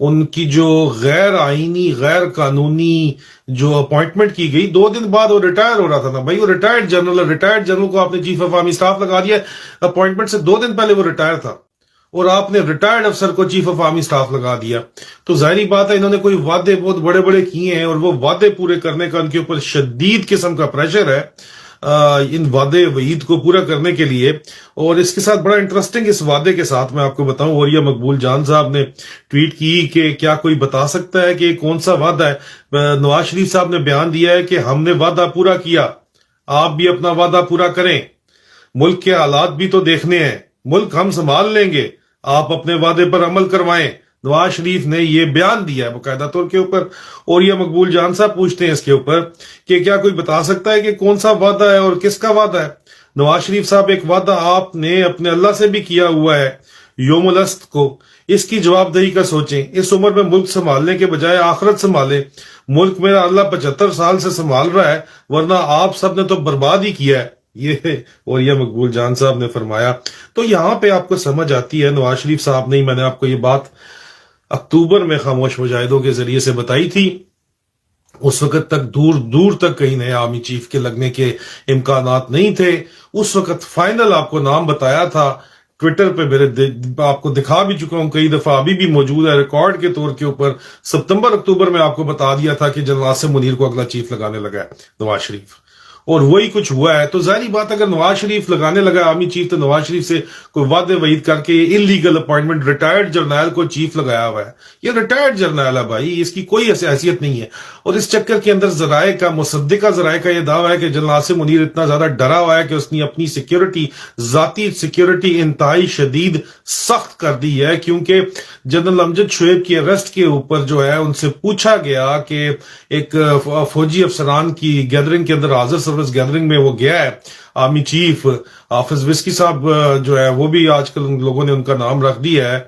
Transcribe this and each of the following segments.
ان کی جو غیر آئینی غیر قانونی جو اپوائنٹمنٹ کی گئی، 2 دن بعد وہ ریٹائر ہو رہا تھا نا بھائی، وہ ریٹائرڈ جنرل کو آپ نے چیف آف آرمی اسٹاف لگا دیا، اپوائنٹمنٹ سے 2 دن پہلے وہ ریٹائر تھا اور آپ نے ریٹائرڈ افسر کو چیف آف آرمی اسٹاف لگا دیا. تو ظاہری بات ہے انہوں نے کوئی وعدے بہت بڑے بڑے کیے ہیں اور وہ وعدے پورے کرنے کا ان کے اوپر شدید قسم کا پریشر ہے ان وعدے وعید کو پورا کرنے کے لیے. اور اس کے ساتھ بڑا انٹرسٹنگ اس وعدے کے ساتھ میں آپ کو بتاؤں، اوریہ مقبول جان صاحب نے ٹویٹ کی کہ کیا کوئی بتا سکتا ہے کہ کون سا وعدہ ہے. نواز شریف صاحب نے بیان دیا ہے کہ ہم نے وعدہ پورا کیا، آپ بھی اپنا وعدہ پورا کریں، ملک کے حالات بھی تو دیکھنے ہیں، ملک ہم سنبھال لیں گے، آپ اپنے وعدے پر عمل کروائیں. نواز شریف نے یہ بیان دیا ہے باقاعدہ طور کے اوپر. اور یہ مقبول جان صاحب پوچھتے ہیں اس کے اوپر کہ کیا کوئی بتا سکتا ہے کہ کون سا وعدہ ہے اور کس کا وعدہ ہے. نواز شریف صاحب ایک وعدہ آپ نے اپنے اللہ سے بھی کیا ہوا ہے یوم الست کو، اس کی جواب دہی کا سوچیں. اس عمر میں ملک سنبھالنے کے بجائے آخرت سنبھالیں. ملک میرا اللہ 75 سال سے سنبھال رہا ہے، ورنہ آپ سب نے تو برباد ہی کیا ہے، یہ اور یہ مقبول جان صاحب نے فرمایا. تو یہاں پہ آپ کو سمجھ آتی ہے نواز شریف صاحب نے، میں نے آپ کو یہ بات اکتوبر میں خاموش مجاہدوں کے ذریعے سے بتائی تھی، اس وقت تک دور دور تک کہیں نئے آرمی چیف کے لگنے کے امکانات نہیں تھے. اس وقت فائنل آپ کو نام بتایا تھا ٹویٹر پہ، میرے آپ کو دکھا بھی چکا ہوں کئی دفعہ، ابھی بھی موجود ہے ریکارڈ کے طور کے اوپر. ستمبر اکتوبر میں آپ کو بتا دیا تھا کہ جنرل عاصم منیر کو اگلا چیف لگانے لگا ہے نواز شریف، اور وہی کچھ ہوا ہے. تو ظاہری بات اگر نواز شریف لگانے لگا آرمی چیف، تو نواز شریف سے کوئی وعدے وعید کر کے ان لیگل اپوائنٹمنٹ ریٹائرڈ جرنیل کو چیف لگایا ہوا ہے. یہ ریٹائرڈ جرنیل ہے بھائی، اس کی کوئی حیثیت نہیں ہے. اور اس چکر کے اندر ذرائع کا، مصدقہ ذرائع کا یہ دعویٰ ہے کہ جنرل عاصم منیر اتنا زیادہ ڈرا ہوا ہے کہ اس نے اپنی سیکیورٹی، ذاتی سیکیورٹی انتہائی شدید سخت کر دی ہے، کیونکہ جنرل امجد شعیب کی اریسٹ کے اوپر جو ہے ان سے پوچھا گیا کہ ایک فوجی افسران کی گیدرنگ کے اندر، حاضر سروس گیدرنگ میں وہ گیا ہے آرمی چیف حافظ وسکی صاحب جو ہے، وہ بھی آج کل لوگوں نے ان کا نام رکھ دیا ہے.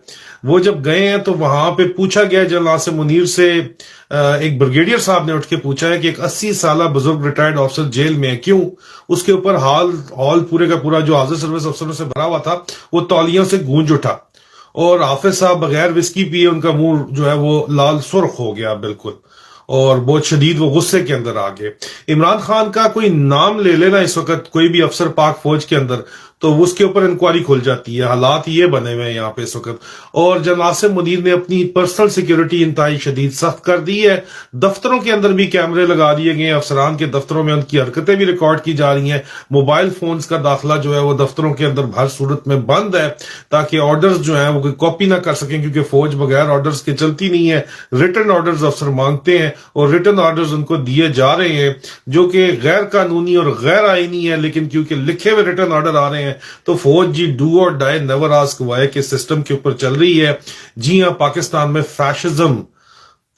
وہ جب گئے ہیں تو وہاں پہ پوچھا گیا جنرل عاصم منیر سے، ایک بریگیڈیئر صاحب نے اٹھ کے پوچھا ہے کہ ایک 80 سالہ بزرگ ریٹائرڈ آفیسر جیل میں ہے، کیوں؟ اس کے اوپر ہال پورے کا پورا جو حاضر سروس افسروں سے بھرا ہوا تھا وہ تولیوں سے گونج اٹھا، اور حافظ صاحب بغیر وسکی پیے ان کا منہ جو ہے وہ لال سرخ ہو گیا بالکل، اور بہت شدید وہ غصے کے اندر آ گئے. عمران خان کا کوئی نام لے لینا اس وقت کوئی بھی افسر پاک فوج کے اندر، تو اس کے اوپر انکوائری کھل جاتی ہے. حالات یہ بنے ہوئے ہیں یہاں پہ اس وقت. اور جنرل عاصم منیر نے اپنی پرسنل سیکیورٹی انتہائی شدید سخت کر دی ہے. دفتروں کے اندر بھی کیمرے لگا دیے گئے ہیں، افسران کے دفتروں میں ان کی حرکتیں بھی ریکارڈ کی جا رہی ہیں. موبائل فونز کا داخلہ جو ہے وہ دفتروں کے اندر ہر صورت میں بند ہے، تاکہ آرڈرز جو ہیں وہ کوئی کاپی نہ کر سکیں، کیونکہ فوج بغیر آرڈرز کے چلتی نہیں ہے. ریٹن آرڈرز افسر مانگتے ہیں اور ریٹن آرڈرز ان کو دیے جا رہے ہیں، جو کہ غیر قانونی اور غیر آئینی ہے، لیکن کیونکہ لکھے ہوئے ریٹن آرڈر آ رہے ہیں تو فوج جی ڈو اور ڈائی نیور آسک وائی کے سسٹم کے اوپر چل رہی ہے. جی ہاں، پاکستان میں فیشزم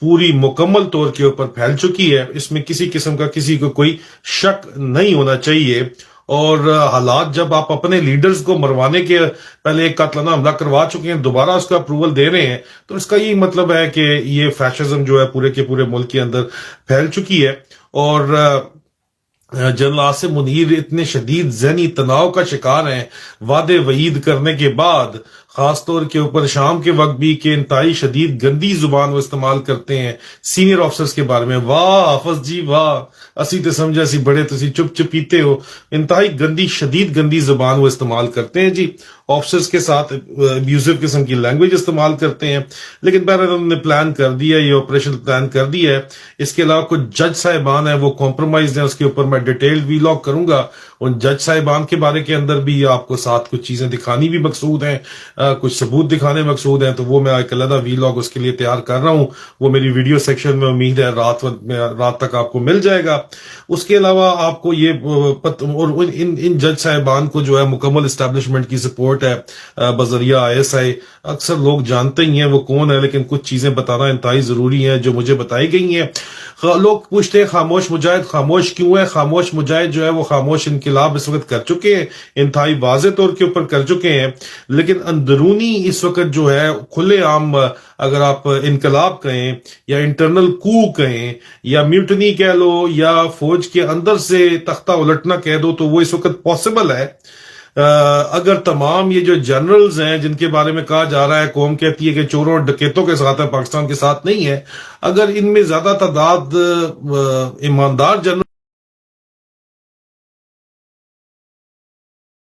پوری مکمل طور کے اوپر پھیل چکی ہے، اس میں کسی قسم کا کسی کو کوئی شک نہیں ہونا چاہیے. اور حالات جب آپ اپنے لیڈرز کو مروانے کے پہلے ایک قاتلانہ حملہ کروا چکے ہیں، دوبارہ اس کا اپروول دے رہے ہیں، تو اس کا یہی مطلب ہے کہ یہ فیشزم جو ہے پورے کے پورے ملک کے اندر پھیل چکی ہے. اور جنرل عاصم منیر اتنے شدید ذہنی تناؤ کا شکار ہیں وعدے وعید کرنے کے بعد، خاص طور کے اوپر شام کے وقت بھی، کہ انتہائی شدید گندی زبان وہ استعمال کرتے ہیں سینئر آفیسرز کے بارے میں. واہ حافظ جی واہ، اسی تے سمجھا اسی بڑے تسی چپ چپ پیتے ہو. انتہائی گندی شدید گندی زبان وہ استعمال کرتے ہیں جی، آفیسرز کے ساتھ ابیوزو قسم کی لینگویج استعمال کرتے ہیں. لیکن پہلے انہوں نے پلان کر دیا، یہ آپریشن پلان کر دیا ہے. اس کے علاوہ کچھ جج صاحبان ہیں وہ کمپرومائز ہیں، اس کے اوپر میں ڈیٹیل ویلاگ کروں گا. ان جج صاحبان کے بارے کے اندر بھی آپ کو ساتھ کچھ چیزیں دکھانی بھی مقصود ہیں، کچھ ثبوت دکھانے مقصود ہیں، تو وہ میں ایک علیحدہ ویلاگ اس کے لیے تیار کر رہا ہوں. وہ میری ویڈیو سیکشن میں امید ہے رات تک آپ کو مل جائے گا. اس کے علاوہ آپ کو یہ اور ان جج صاحبان کو جو ہے مکمل اسٹیبلشمنٹ کی سپورٹ ہے بذریعہ ISI. اکثر لوگ جانتے ہی ہیں وہ کون ہے، لیکن کچھ چیزیں بتانا انتہائی ضروری ہیں جو مجھے بتائی گئی ہیں. لوگ پوچھتے ہیں خاموش مجاہد خاموش کیوں ہے؟ خاموش مجاہد جو ہے وہ خاموش انقلاب اس وقت کر چکے ہیں، انتہائی واضح طور کے اوپر کر چکے ہیں. لیکن اندرونی اس وقت جو ہے کھلے عام، اگر آپ انقلاب کہیں یا انٹرنل کو کہیں یا میوٹنی کہہ لو یا فوج کے اندر سے تختہ الٹنا کہہ دو، تو وہ اس وقت پاسبل ہے. اگر تمام یہ جو جنرلز ہیں جن کے بارے میں کہا جا رہا ہے، قوم کہتی ہے کہ چوروں اور ڈکیتوں کے ساتھ ہے، پاکستان کے ساتھ نہیں ہے، اگر ان میں زیادہ تعداد ایماندار جنرل